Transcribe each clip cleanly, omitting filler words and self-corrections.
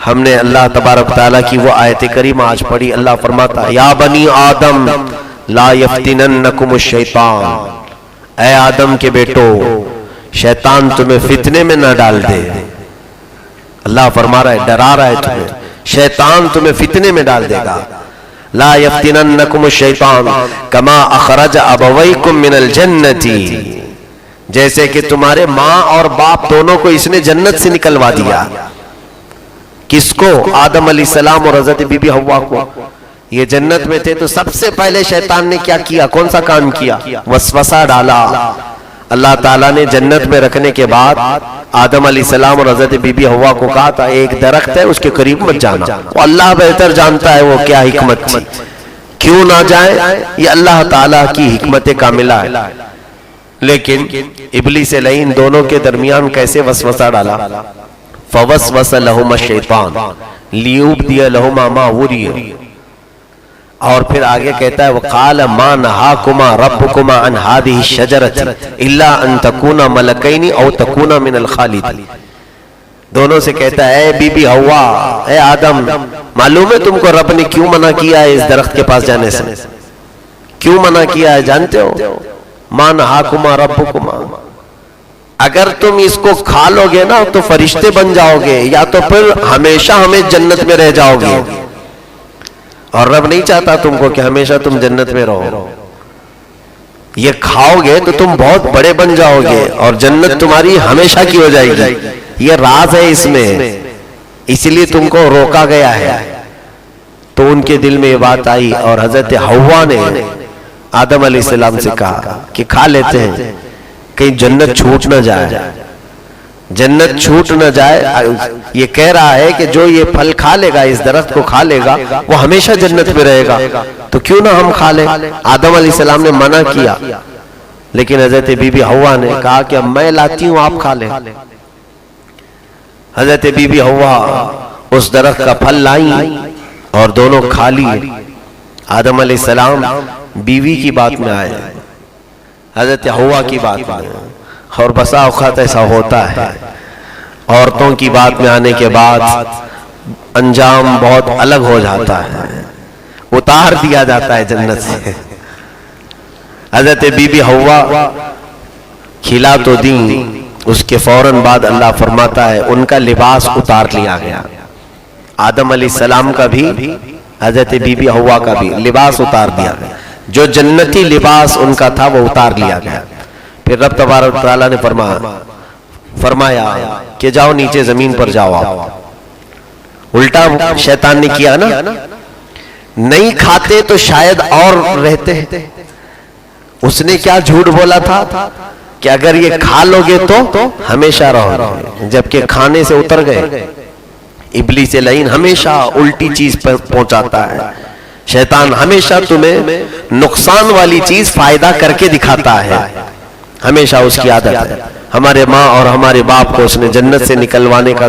ہم نے اللہ تبارک تعالیٰ کی وہ آیت کریمہ آج پڑھی. اللہ فرماتا ہے یا بنی آدم لا یفتننکم الشیطان، اے آدم کے بیٹو شیطان تمہیں فتنے میں نہ ڈال دے. اللہ فرما رہا ہے، ڈرا رہا ہے تمہیں، شیطان تمہیں فتنے میں ڈال دے گا. لا یفتننکم الشیطان کما اخرج ابویکم من الجنت، جیسے کہ تمہارے ماں اور باپ دونوں کو اس نے جنت سے نکلوا دیا. کس کو؟ آدم علیہ السلام اور حضرت بی بی حوا کو. یہ جنت میں تھے تو سب سے پہلے شیطان نے کیا کیا؟ کون سا کام کیا؟ وسوسہ ڈالا. اللہ تعالیٰ نے جنت میں رکھنے کے بعد آدم علیہ السلام اور حضرت بی بی حوا کو کہا تھا ایک درخت ہے اس کے قریب مت جانا. وہ اللہ بہتر جانتا ہے وہ کیا حکمت تھی، کیوں نہ جائیں، یہ اللہ تعالیٰ کی حکمت کاملہ ہے. لیکن ابلیس لعین دونوں کے درمیان کیسے وسوسہ ڈالا؟ فوسوس لہما الشیطان لیبدی لہما ما وری. اور پھر آگے کہتا ہے وقال ما نہاکما ربکما عن ہذہ الشجرۃ الا ان تکونا ملکین او تکونا من الخالدین. دونوں سے کہتا ہے اے بی بی حوا، اے آدم، معلوم ہے تم کو رب نے کیوں منع کیا ہے اس درخت کے پاس جانے سے؟ کیوں منع کیا ہے جانتے ہو؟ ما نہاکما ربکما، اگر تم اس کو کھا لو گے نا تو فرشتے بن جاؤ گے، یا تو پھر ہمیشہ ہمیں جنت میں رہ جاؤ گے. اور رب نہیں چاہتا تم کو کہ ہمیشہ تم جنت میں رہو. یہ کھاؤ گے تو تم بہت بڑے بن جاؤ گے اور جنت تمہاری ہمیشہ کی ہو جائے گی. یہ راز ہے اس میں، اس لیے تم کو روکا گیا ہے. تو ان کے دل میں یہ بات آئی اور حضرت حوا نے آدم علیہ السلام سے کہا کہ کھا لیتے ہیں، کہیں جنت چھوٹ نہ جائے. جنت چھوٹ نہ جائے. یہ کہہ رہا ہے کہ جو یہ پھل کھا لے گا، اس درخت کو کھا لے گا، وہ ہمیشہ جنت میں رہے گا، تو کیوں نہ ہم کھا لیں. آدم علیہ السلام نے منع کیا، لیکن حضرت بی بی حوا نے کہا کہ میں لاتی ہوں آپ کھا لیں. حضرت بی بی حوا اس درخت کا پھل لائیں اور دونوں کھا لیے. آدم علیہ السلام بیوی کی بات میں آئے، حضرت حوا کی بات میں. اور بسا اوقات ایسا ہوتا ہے عورتوں کی بات میں آنے کے بعد انجام بہت الگ ہو جاتا ہے، اتار دیا جاتا ہے جنت سے. حضرت بی بی حوا کھلا تو دیں، اس کے فوراً بعد اللہ فرماتا ہے ان کا لباس اتار لیا گیا. آدم علیہ السلام کا بھی حضرت بی بی حوا کا بھی لباس اتار دیا گیا. جو جنتی لباس ان کا تھا وہ اتار لیا گیا. پھر رب تبارک تعالیٰ نے فرمایا کہ جاؤ نیچے زمین پر جاؤ. الٹا شیطان نے کیا نا، نہیں کھاتے تو شاید اور رہتے. اس نے کیا جھوٹ بولا تھا کہ اگر یہ کھا لو گے تو ہمیشہ رہو گے، جبکہ کھانے سے اتر گئے. ابلیس لعین ہمیشہ الٹی چیز پر پہنچاتا ہے. شیطان ہمیشہ تمہیں نقصان والی چیز فائدہ کر کے دکھاتا ہے، ہمیشہ اس کی عادت ہے. ہمارے ماں اور ہمارے باپ کو اس نے جنت سے نکلوانے کا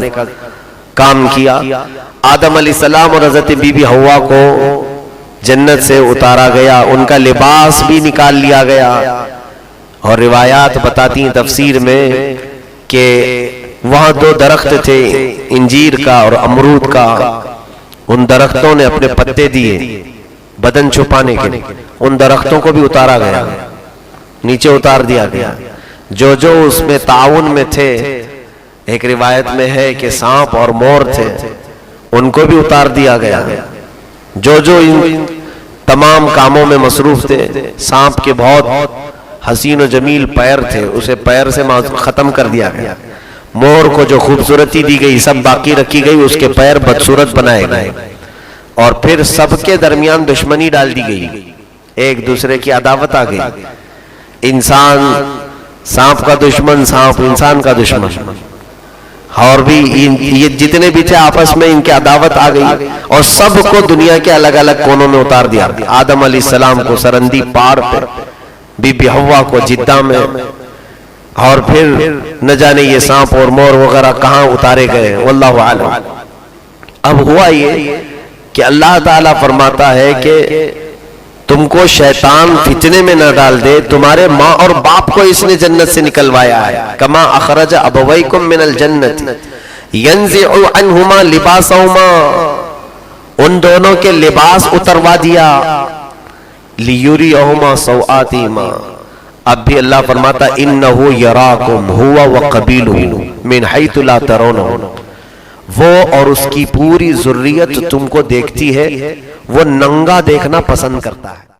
کام کیا. آدم علیہ السلام اور حضرت بی بی حوا کو جنت سے اتارا گیا، ان کا لباس بھی نکال لیا گیا. اور روایات بتاتی ہیں تفسیر میں کہ وہاں دو درخت تھے، انجیر کا اور امرود کا. ان درختوں نے اپنے پتے دیے بدن چھپانے کے لیے، ان درختوں کو بھی اتارا گیا، نیچے اتار دیا گیا. جو جو اس میں تعاون میں تھے، ایک روایت میں ہے کہ سانپ اور مور تھے، ان کو بھی اتار دیا گیا. جو جو ان تمام کاموں میں مصروف تھے، سانپ کے بہت حسین و جمیل پیر تھے، اسے پیر سے ختم کر دیا گیا. مور کو جو خوبصورتی دی گئی سب باقی رکھی گئی، اس کے پیر بدصورت بنائے گئے. اور پھر سب کے درمیان دشمنی ڈال دی گئی، ایک دوسرے کی عداوت آ گئی. انسان سانپ کا دشمن، سانپ انسان کا دشمن، اور بھی یہ جتنے بھی تھے آپس میں ان کی عداوت آ گئی اور سب کو دنیا کے الگ الگ کونوں میں اتار دیا. آدم علیہ السلام کو سرندی پار پر، بی بی حوا کو جدہ میں، اور پھر نہ جانے یہ سانپ اور مور وغیرہ کہاں اتارے گئے، واللہ عالم. اب ہوا یہ کہ اللہ تعالیٰ فرماتا ہے کہ تم کو شیطان فتنے میں نہ ڈال دے، تمہارے ماں اور باپ کو اس نے جنت سے نکلوایا ہے. کما اخرج ابویکم من الجنت، ينزع عنهما لباسهما، ان دونوں کے لباس اتروا دیا، لیریہما سوآتہما، اب بھی اللہ فرماتا انہو یراکم ہوا وقبیلہ من حیث لا ترونہم، وہ اور اس کی پوری ذریت تم کو دیکھتی ہے، وہ ننگا دیکھنا پسند کرتا ہے۔